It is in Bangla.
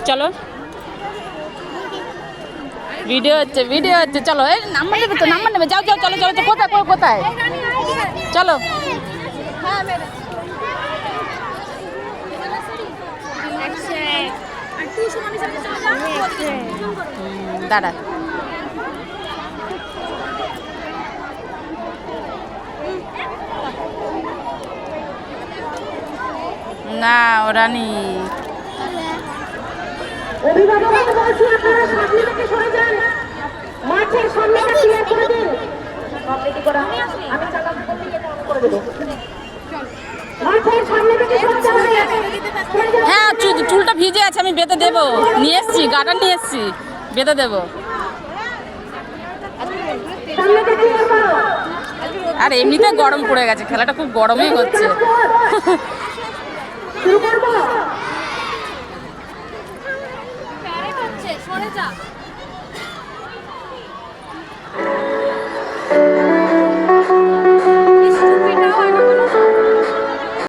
চলো ভিডিও হচ্ছে চলো এই নাম্বার নেবে যাও চলো কোথায় চলো দাঁড়া না ওরা নেই অভিভাবক বলছি আপনারা সামনে থেকে সরে যান মাঠের সামনেটা ক্লিয়ার করে দিন কমপ্লিট করা আমি টাকা থেকে অন করে দেব মাঠের সামনে থেকে সরে যান হ্যাঁ চুলটা ভিজে আছে আমি বেঁধে দেবো নিয়ে এসছি গাটা নিয়ে এসছি বেঁধে দেবো সামনে থেকে ক্লিয়ার করো আর এমনিতে গরম পড়ে গেছে খেলাটা খুব গরমই হচ্ছে শুরু করব সরে যা